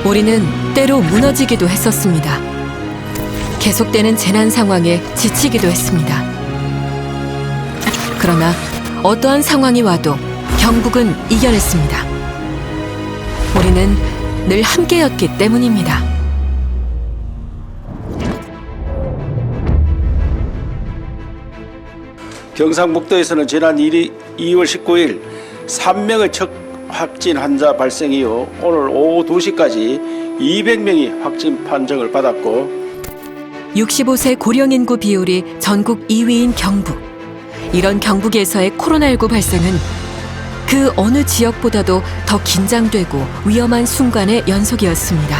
우리는 때로 무너지기도 했었습니다. 계속되는 재난 상황에 지치기도 했습니다. 그러나 어떠한 상황이 와도 경북은 이겨냈습니다. 우리는 늘 함께였기 때문입니다. 경상북도에서는 지난 2월 19일 3명의 첫 확진 환자 발생 이후 오늘 오후 2시까지 200명이 확진 판정을 받았고 65세 고령 인구 비율이 전국 2위인 경북. 이런 경북에서의 코로나19 발생은 그 어느 지역보다도 더 긴장되고 위험한 순간의 연속이었습니다.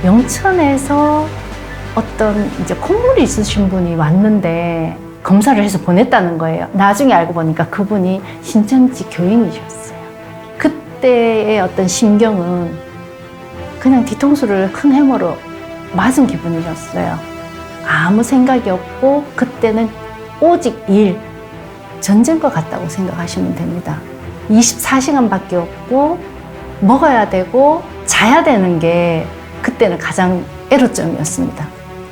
영천에서 어떤 이제 콧물이 있으신 분이 왔는데 검사를 해서 보냈다는 거예요. 나중에 알고 보니까 그분이 신천지 교인이셨어요. 그때의 어떤 심경은 그냥 뒤통수를 큰 해머로 맞은 기분이셨어요. 아무 생각이 없고 그때는 오직 일, 전쟁과 같다고 생각하시면 됩니다. 24시간밖에 없고 먹어야 되고 자야 되는 게 그때는 가장 애로점이었습니다.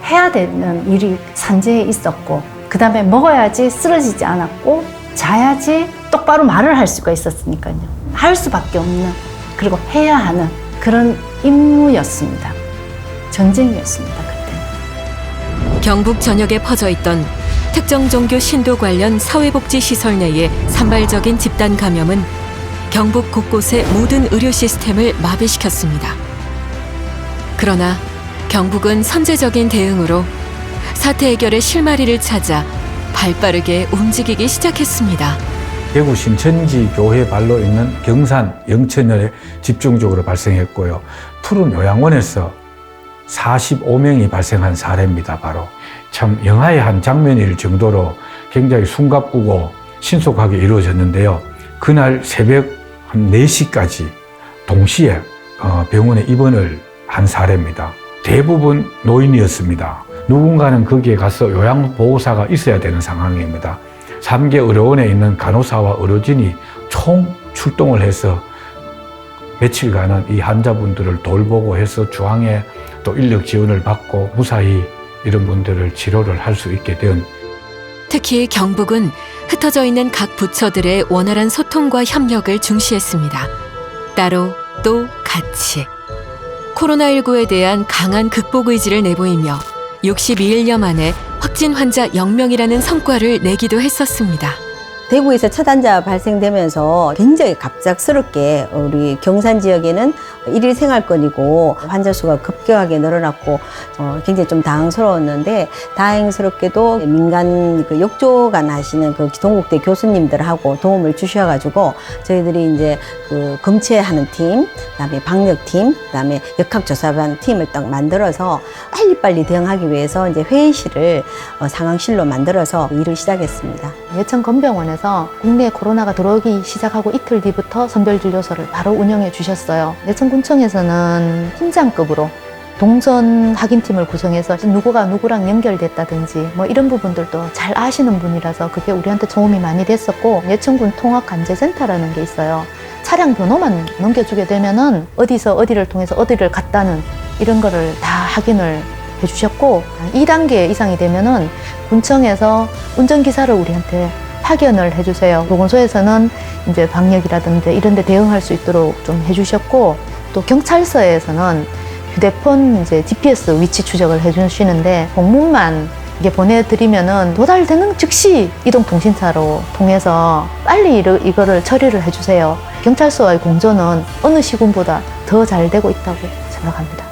해야 되는 일이 산재에 있었고 그 다음에 먹어야지 쓰러지지 않았고 자야지 똑바로 말을 할 수가 있었으니까요. 할 수밖에 없는 그리고 해야 하는 그런 임무였습니다. 전쟁이었습니다. 그때는. 경북 전역에 퍼져 있던 특정 종교 신도 관련 사회복지시설 내의 산발적인 집단 감염은 경북 곳곳의 모든 의료 시스템을 마비시켰습니다. 그러나 경북은 선제적인 대응으로 사태 해결의 실마리를 찾아 발빠르게 움직이기 시작했습니다. 대구 신천지 교회 발로 있는 경산, 영천열에 집중적으로 발생했고요. 푸른 요양원에서 45명이 발생한 사례입니다. 바로 참 영화의 한 장면일 정도로 굉장히 숨가쁘고 신속하게 이루어졌는데요. 그날 새벽 한 4시까지 동시에 병원에 입원을 한 사례입니다. 대부분 노인이었습니다. 누군가는 거기에 가서 요양보호사가 있어야 되는 상황입니다. 3개 의료원에 있는 간호사와 의료진이 총 출동을 해서 며칠간은 이 환자분들을 돌보고 해서 중앙에 또 인력 지원을 받고 무사히 이런 분들을 치료를 할 수 있게 된. 특히 경북은 흩어져 있는 각 부처들의 원활한 소통과 협력을 중시했습니다. 따로 또 같이. 코로나19에 대한 강한 극복 의지를 내보이며 62일여 만에 확진 환자 0명이라는 성과를 내기도 했었습니다. 대구에서 첫 환자 발생되면서 굉장히 갑작스럽게 우리 경산 지역에는 일일 생활권이고 환자 수가 급격하게 늘어났고 굉장히 좀 당황스러웠는데 다행스럽게도 민간 그 욕조관 하시는 그 동국대 교수님들하고 도움을 주셔가지고 저희들이 이제 그 검체하는 팀, 그다음에 방역팀, 그다음에 역학조사반 팀을 딱 만들어서 빨리빨리 대응하기 위해서 이제 회의실을 상황실로 만들어서 일을 시작했습니다. 예천 건병원에서 국내에 코로나가 들어오기 시작하고 이틀 뒤부터 선별진료소를 바로 운영해 주셨어요. 예천군청에서는 팀장급으로 동선 확인팀을 구성해서 누구가 누구랑 연결됐다든지 뭐 이런 부분들도 잘 아시는 분이라서 그게 우리한테 도움이 많이 됐었고, 예천군 통합관제센터라는 게 있어요. 차량 번호만 넘겨주게 되면은 어디서 어디를 통해서 어디를 갔다는 이런 거를 다 확인을 해주셨고, 2단계 이상이 되면은 군청에서 운전기사를 우리한테 파견을 해주세요. 보건소에서는 이제 방역이라든지 이런 데 대응할 수 있도록 좀 해주셨고, 또 경찰서에서는 휴대폰 이제 GPS 위치 추적을 해주시는데 공문만 이게 보내드리면은 도달되는 즉시 이동통신차로 통해서 빨리 이거를 처리를 해주세요. 경찰서와의 공조는 어느 시군보다 더 잘 되고 있다고 생각합니다.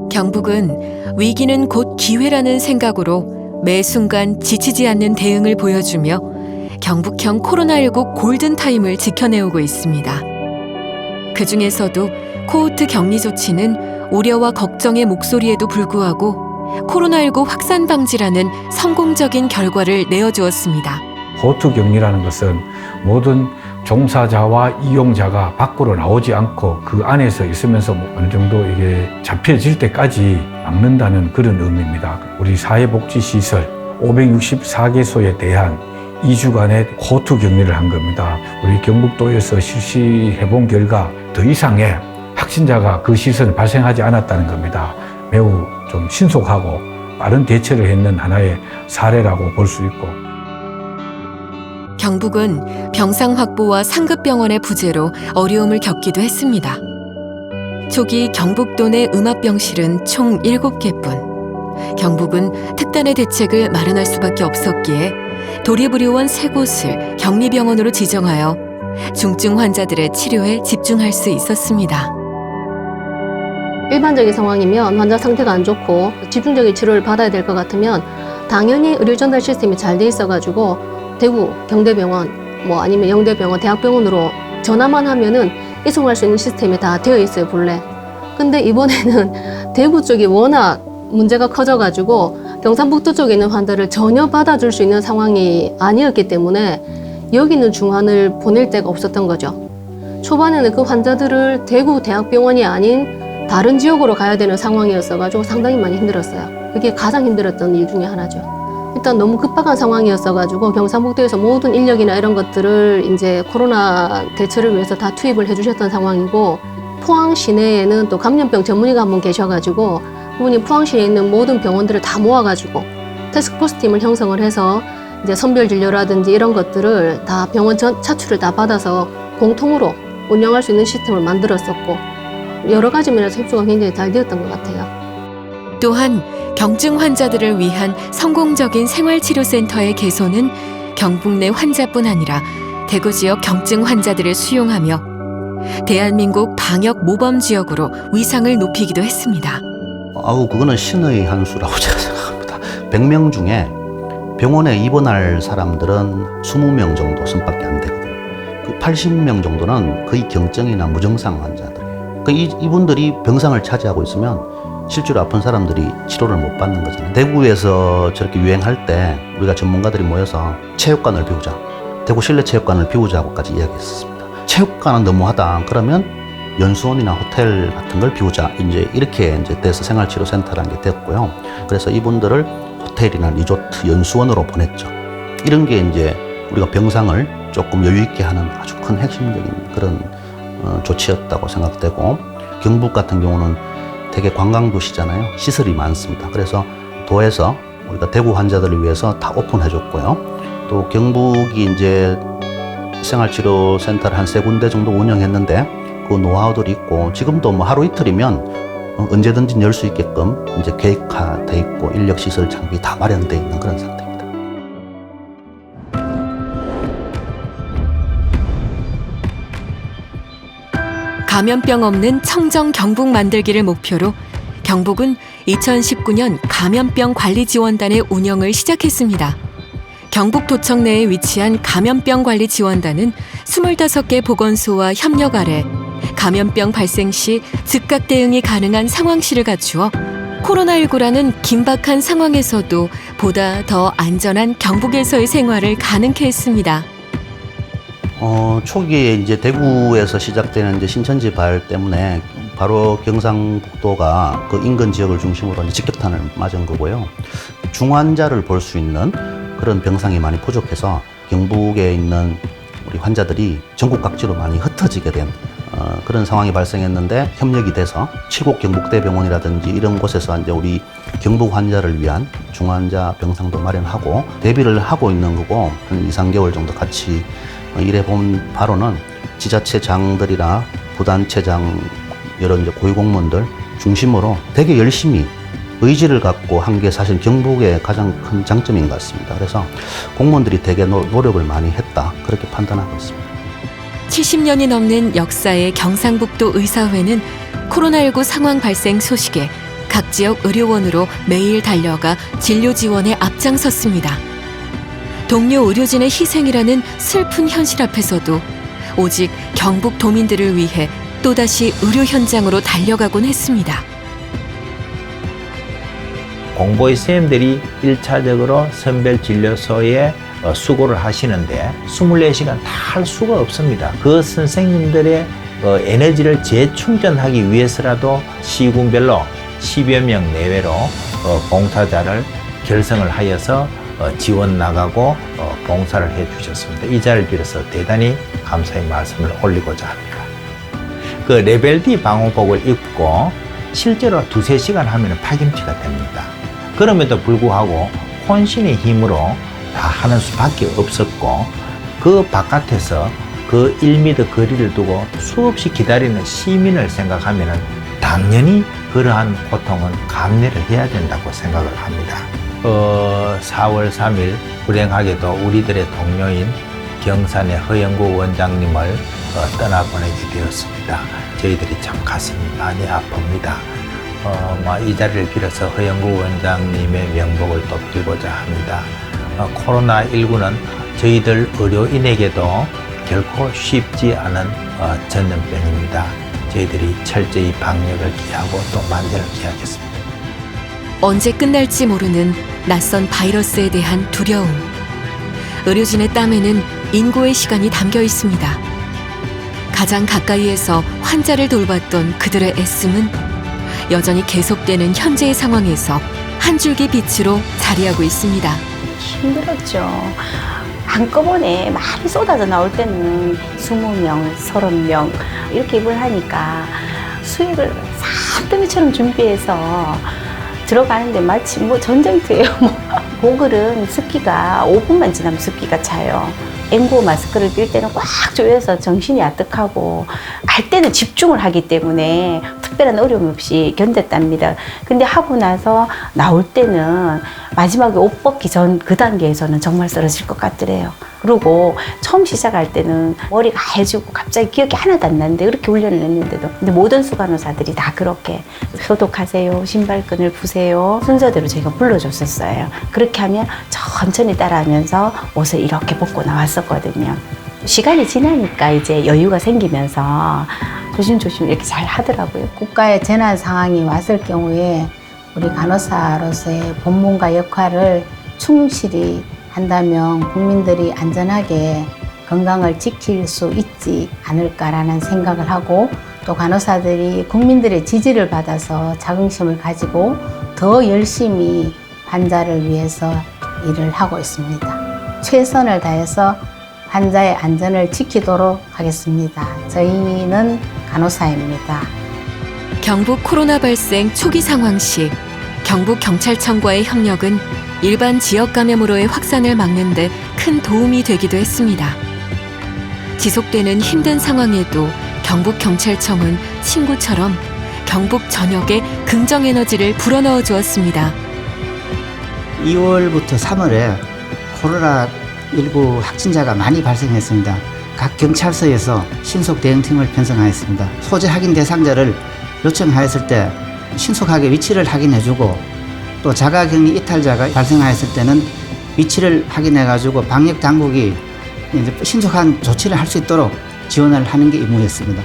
경북은 위기는 곧 기회라는 생각으로 매 순간 지치지 않는 대응을 보여주며 경북형 코로나19 골든타임을 지켜내오고 있습니다. 그 중에서도 코호트 격리 조치는 우려와 걱정의 목소리에도 불구하고 코로나19 확산 방지라는 성공적인 결과를 내어주었습니다. 호투 격리라는 것은 모든 종사자와 이용자가 밖으로 나오지 않고 그 안에서 있으면서 어느 정도 이게 잡혀질 때까지 막는다는 그런 의미입니다. 우리 사회복지시설 564개소에 대한 2주간의 호투 격리를 한 겁니다. 우리 경북도에서 실시해본 결과 더 이상의 확진자가 그 시설에 발생하지 않았다는 겁니다. 매우 좀 신속하고 빠른 대처를 했는 하나의 사례라고 볼 수 있고, 경북은 병상 확보와 상급병원의 부재로 어려움을 겪기도 했습니다. 초기 경북도 내 음압병실은 총 7개뿐. 경북은 특단의 대책을 마련할 수밖에 없었기에 도립의료원 3곳을 격리병원으로 지정하여 중증 환자들의 치료에 집중할 수 있었습니다. 일반적인 상황이면 환자 상태가 안 좋고 집중적인 치료를 받아야 될 것 같으면 당연히 의료 전달 시스템이 잘 돼 있어가지고 대구 경대병원 아니면 영대병원, 대학병원으로 전화만 하면은 이송할 수 있는 시스템이 다 되어 있어요, 본래. 근데 이번에는 대구 쪽이 워낙 문제가 커져가지고 경상북도 쪽에 있는 환자를 전혀 받아줄 수 있는 상황이 아니었기 때문에 여기 있는 중환을 보낼 데가 없었던 거죠. 초반에는 그 환자들을 대구 대학병원이 아닌 다른 지역으로 가야 되는 상황이었어가지고 상당히 많이 힘들었어요. 그게 가장 힘들었던 이유 중에 하나죠. 일단 너무 급박한 상황이었어가지고 경상북도에서 모든 인력이나 이런 것들을 이제 코로나 대처를 위해서 다 투입을 해주셨던 상황이고, 포항 시내에는 또 감염병 전문의가 한 분 계셔가지고 그분이 포항시에 있는 모든 병원들을 다 모아가지고 태스크포스 팀을 형성을 해서 이제 선별 진료라든지 이런 것들을 다 병원 차출을 다 받아서 공통으로 운영할 수 있는 시스템을 만들었었고, 여러 가지 면에서 협조가 굉장히 잘 되었던 것 같아요. 또한 경증 환자들을 위한 성공적인 생활치료센터의 개소는 경북 내 환자뿐 아니라 대구 지역 경증 환자들을 수용하며 대한민국 방역 모범 지역으로 위상을 높이기도 했습니다. 그거는 신의 한 수라고 제가 생각합니다. 100명 중에 병원에 입원할 사람들은 20명 정도 선밖에 안 되거든요. 그 80명 정도는 거의 경증이나 무증상 환자들이에요. 이분들이 병상을 차지하고 있으면 실제로 아픈 사람들이 치료를 못 받는 거잖아요. 대구에서 저렇게 유행할 때 우리가 전문가들이 모여서 체육관을 비우자, 대구 실내 체육관을 비우자고까지 이야기했었습니다. 체육관은 너무하다. 그러면 연수원이나 호텔 같은 걸 비우자. 이렇게 돼서 생활치료센터라는 게 됐고요. 그래서 이분들을 호텔이나 리조트, 연수원으로 보냈죠. 이런 게 우리가 병상을 조금 여유 있게 하는 아주 큰 핵심적인 그런 조치였다고 생각되고, 경북 같은 경우는 되게 관광도시잖아요. 시설이 많습니다. 그래서 도에서 우리가 대구 환자들을 위해서 다 오픈해줬고요. 또 경북이 생활치료센터를 한 3군데 정도 운영했는데 그 노하우들이 있고, 지금도 하루 이틀이면 언제든지 열 수 있게끔 계획화돼 있고 인력 시설 장비 다 마련돼 있는 그런 상태입니다. 감염병 없는 청정 경북 만들기를 목표로 경북은 2019년 감염병 관리지원단의 운영을 시작했습니다. 경북도청 내에 위치한 감염병 관리 지원단은 25개 보건소와 협력 아래 감염병 발생 시 즉각 대응이 가능한 상황실을 갖추어 코로나19라는 긴박한 상황에서도 보다 더 안전한 경북에서의 생활을 가능케 했습니다. 초기에 대구에서 시작되는 신천지 발 때문에 바로 경상북도가 그 인근 지역을 중심으로 직격탄을 맞은 거고요. 중환자를 볼 수 있는 그런 병상이 많이 부족해서 경북에 있는 우리 환자들이 전국 각지로 많이 흩어지게 된 그런 상황이 발생했는데, 협력이 돼서 칠곡 경북대병원이라든지 이런 곳에서 우리 경북 환자를 위한 중환자 병상도 마련하고 대비를 하고 있는 거고, 한 2-3개월 정도 같이 일해본 바로는 지자체장들이나 부단체장 여러 고위공무원들 중심으로 되게 열심히 의지를 갖고 한 게 사실 경북의 가장 큰 장점인 것 같습니다. 그래서 공무원들이 되게 노력을 많이 했다, 그렇게 판단하고 있습니다. 70년이 넘는 역사의 경상북도 의사회는 코로나19 상황 발생 소식에 각 지역 의료원으로 매일 달려가 진료 지원에 앞장섰습니다. 동료 의료진의 희생이라는 슬픈 현실 앞에서도 오직 경북 도민들을 위해 또다시 의료 현장으로 달려가곤 했습니다. 공보의 선생님들이 1차적으로 선별진료소에 수고를 하시는데 24시간 다 할 수가 없습니다. 그 선생님들의 에너지를 재충전하기 위해서라도 시군별로 10여 명 내외로 봉사자를 결성을 하여서 지원 나가고 봉사를 해 주셨습니다. 이 자리를 빌어서 대단히 감사의 말씀을 올리고자 합니다. 그 레벨 D 방호복을 입고 실제로 2-3시간 하면 파김치가 됩니다. 그럼에도 불구하고 혼신의 힘으로 다 하는 수밖에 없었고, 그 바깥에서 그 1m 거리를 두고 수없이 기다리는 시민을 생각하면 당연히 그러한 고통은 감내를 해야 된다고 생각을 합니다. 4월 3일 불행하게도 우리들의 동료인 경산의 허영구 원장님을 떠나보내게 되었습니다. 저희들이 참 가슴이 많이 아픕니다. 이 자리를 빌어서 허영구 원장님의 명복을 또 빌고자 합니다. 코로나19는 저희들 의료인에게도 결코 쉽지 않은 전염병입니다. 저희들이 철저히 방역을 기하고 또 만전을 기하겠습니다. 언제 끝날지 모르는 낯선 바이러스에 대한 두려움. 의료진의 땀에는 인고의 시간이 담겨 있습니다. 가장 가까이에서 환자를 돌봤던 그들의 애씀은 여전히 계속되는 현재의 상황에서 한 줄기 빛으로 자리하고 있습니다. 힘들었죠. 한꺼번에 많이 쏟아져 나올 때는 20명, 30명 이렇게 입을 하니까 수액을 산더미처럼 준비해서 들어가는데 마치 뭐 전쟁터예요. 고글은 습기가 5분만 지나면 습기가 차요. N95 마스크를 낄 때는 꽉 조여서 정신이 아득하고 할 때는 집중을 하기 때문에 특별한 어려움 없이 견뎠답니다. 근데 하고 나서 나올 때는 마지막에 옷 벗기 전 그 단계에서는 정말 쓰러질 것 같더래요. 그리고 처음 시작할 때는 머리가 하얘지고 갑자기 기억이 하나도 안 나는데 그렇게 훈련을 했는데도, 근데 모든 수간호사들이 다 그렇게 소독하세요, 신발끈을 푸세요 순서대로 저희가 불러줬었어요. 그렇게 하면 천천히 따라하면서 옷을 이렇게 벗고 나왔었거든요. 시간이 지나니까 이제 여유가 생기면서 조심조심 이렇게 잘 하더라고요. 국가의 재난 상황이 왔을 경우에 우리 간호사로서의 본분과 역할을 충실히 한다면 국민들이 안전하게 건강을 지킬 수 있지 않을까라는 생각을 하고, 또 간호사들이 국민들의 지지를 받아서 자긍심을 가지고 더 열심히 환자를 위해서 일을 하고 있습니다. 최선을 다해서 환자의 안전을 지키도록 하겠습니다. 저희는 간호사입니다. 경북 코로나 발생 초기 상황 시 경북경찰청과의 협력은 일반 지역 감염으로의 확산을 막는 데 큰 도움이 되기도 했습니다. 지속되는 힘든 상황에도 경북경찰청은 친구처럼 경북 전역에 긍정 에너지를 불어넣어 주었습니다. 2월부터 3월에 코로나19 확진자가 많이 발생했습니다. 각 경찰서에서 신속 대응팀을 편성하였습니다. 소재 확인 대상자를 요청하였을 때 신속하게 위치를 확인해주고, 또 자가격리 이탈자가 발생하였을 때는 위치를 확인해가지고 방역 당국이 이제 신속한 조치를 할 수 있도록 지원을 하는 게 임무였습니다.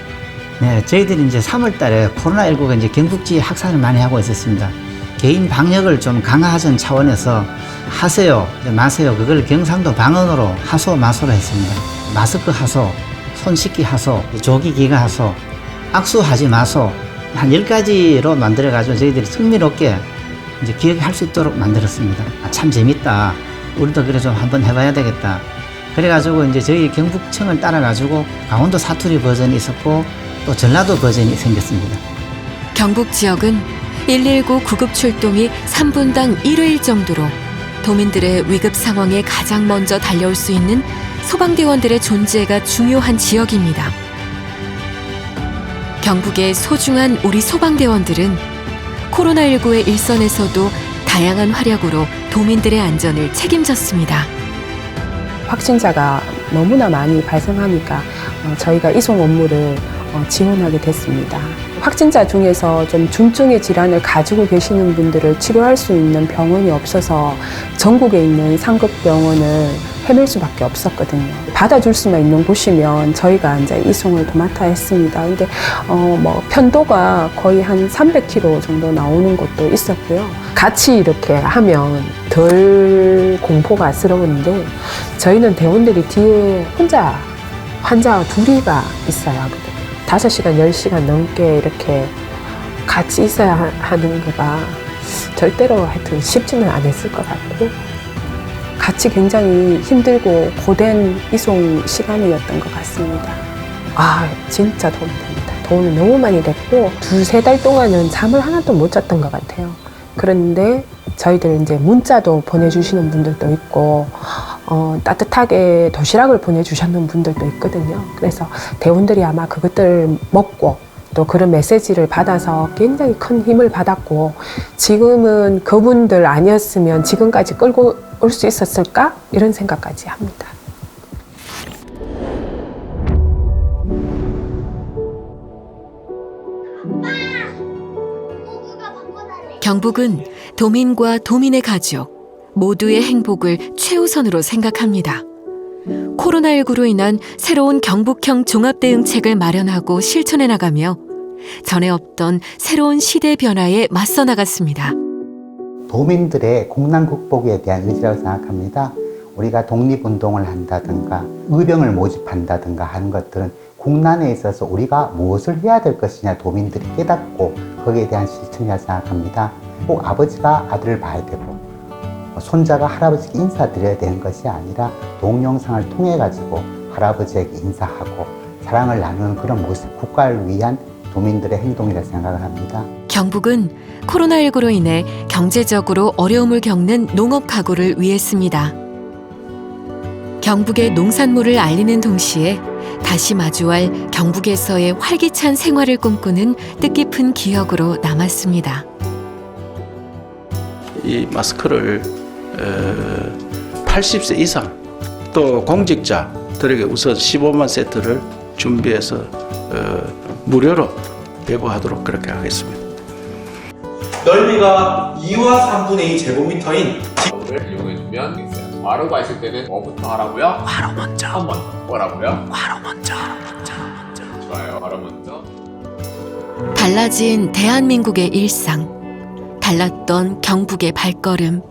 네, 저희들이 이제 3월달에 코로나19가 이제 경북지에 확산을 많이 하고 있었습니다. 개인 방역을 좀 강화하자는 차원에서 하세요, 마세요, 그걸 경상도 방언으로 하소 마소로 했습니다. 마스크 하소, 손 씻기 하소, 조기 기가 하소, 악수하지 마소, 한 10가지로 만들어가지고 저희들이 흥미롭게 이제 기억할 수 있도록 만들었습니다. 참 재밌다. 우리도 그래 좀 한번 해봐야 되겠다. 그래가지고 이제 저희 경북청을 따라가지고 강원도 사투리 버전이 있었고 또 전라도 버전이 생겼습니다. 경북 지역은 119 구급 출동이 3분당 1회일 정도로 도민들의 위급 상황에 가장 먼저 달려올 수 있는 소방대원들의 존재가 중요한 지역입니다. 경북의 소중한 우리 소방대원들은 코로나19의 일선에서도 다양한 활약으로 도민들의 안전을 책임졌습니다. 확진자가 너무나 많이 발생하니까 저희가 이송 업무를 지원하게 됐습니다. 확진자 중에서 좀 중증의 질환을 가지고 계시는 분들을 치료할 수 있는 병원이 없어서 전국에 있는 상급병원을 헤맬 수밖에 없었거든요. 받아줄 수만 있는 곳이면 저희가 이제 이송을 도맡아 했습니다. 근데 편도가 거의 한 300km 정도 나오는 곳도 있었고요. 같이 이렇게 하면 덜 공포가스러운데 저희는 대원들이 뒤에 혼자 환자 둘이가 있어야 하거든요. 5시간, 10시간 넘게 이렇게 같이 있어야 하는 거가 절대로 하여튼 쉽지는 않았을 것 같고, 같이 굉장히 힘들고 고된 이송 시간이었던 것 같습니다. 진짜 도움이 됩니다. 도움이 너무 많이 됐고 2-3달 동안은 잠을 하나도 못 잤던 것 같아요. 그런데 저희들 이제 문자도 보내주시는 분들도 있고 따뜻하게 도시락을 보내주셨는 분들도 있거든요. 그래서 대원들이 아마 그것들을 먹고 또 그런 메시지를 받아서 굉장히 큰 힘을 받았고 지금은 그분들 아니었으면 지금까지 끌고 올 수 있었을까? 이런 생각까지 합니다. 경북은 도민과 도민의 가족 모두의 행복을 최우선으로 생각합니다. 코로나19로 인한 새로운 경북형 종합대응책을 마련하고 실천해 나가며 전에 없던 새로운 시대 변화에 맞서 나갔습니다. 도민들의 국난 극복에 대한 의지라고 생각합니다. 우리가 독립운동을 한다든가 의병을 모집한다든가 하는 것들은 국난에 있어서 우리가 무엇을 해야 될 것이냐 도민들이 깨닫고 거기에 대한 실천이라고 생각합니다. 꼭 아버지가 아들을 봐야 되고 손자가 할아버지께 인사드려야 되는 것이 아니라 동영상을 통해 가지고 할아버지에게 인사하고 사랑을 나누는 그런 모습, 국가를 위한 도민들의 행동이라 생각을 합니다. 경북은 코로나19로 인해 경제적으로 어려움을 겪는 농업 가구를 위했습니다. 경북의 농산물을 알리는 동시에 다시 마주할 경북에서의 활기찬 생활을 꿈꾸는 뜻깊은 기억으로 남았습니다. 이 마스크를 80세 이상 또 공직자들에게 우선 15만 세트를 준비해서 무료로 배부하도록 그렇게 하겠습니다. 넓이가 2와 3분의 2 제곱미터인 를 이용해주면 있어요. 괄호가 있을 때는 뭐부터 하라고요? 괄호 먼저. 한번 뭐라고요? 괄호 먼저. 좋아요. 괄호 먼저. 달라진 대한민국의 일상, 달랐던 경북의 발걸음,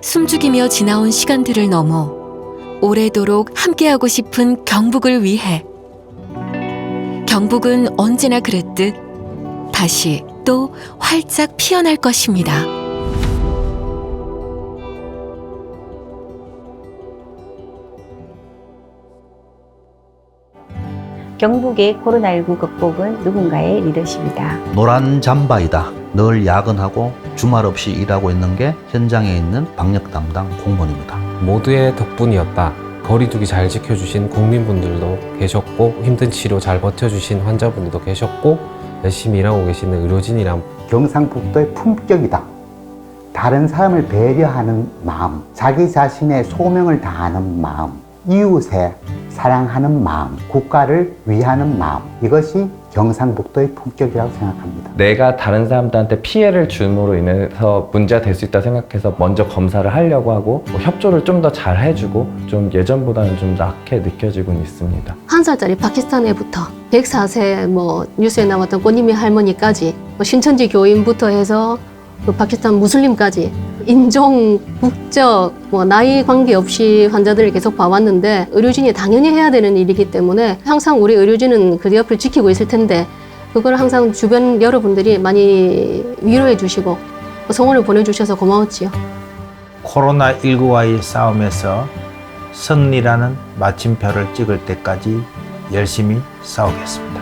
숨죽이며 지나온 시간들을 넘어 오래도록 함께하고 싶은 경북을 위해 경북은 언제나 그랬듯 다시 또 활짝 피어날 것입니다. 경북의 코로나19 극복은 누군가의 리더십이다. 노란 잠바이다. 늘 야근하고 주말 없이 일하고 있는 게 현장에 있는 방역 담당 공무원입니다. 모두의 덕분이었다. 거리두기 잘 지켜주신 국민분들도 계셨고 힘든 치료 잘 버텨주신 환자분들도 계셨고 열심히 일하고 계시는 의료진이랑 경상북도의 품격이다. 다른 사람을 배려하는 마음, 자기 자신의 소명을 다하는 마음, 이웃에 사랑하는 마음, 국가를 위하는 마음, 이것이 경상북도의 품격이라고 생각합니다. 내가 다른 사람들한테 피해를 줌으로 인해서 문제가 될 수 있다 생각해서 먼저 검사를 하려고 하고 협조를 좀 더 잘 해주고 좀 예전보다는 좀 낫게 느껴지고 있습니다. 1살짜리 파키스탄 애부터 104세 뉴스에 나왔던 꽃님이 할머니까지 신천지 교인부터 해서 파키스탄 무슬림까지 인종, 국적, 나이 관계없이 환자들을 계속 봐왔는데 의료진이 당연히 해야 되는 일이기 때문에 항상 우리 의료진은 그 옆을 지키고 있을 텐데 그걸 항상 주변 여러분들이 많이 위로해 주시고 성원을 보내주셔서 고마웠지요. 코로나19와의 싸움에서 승리라는 마침표를 찍을 때까지 열심히 싸우겠습니다.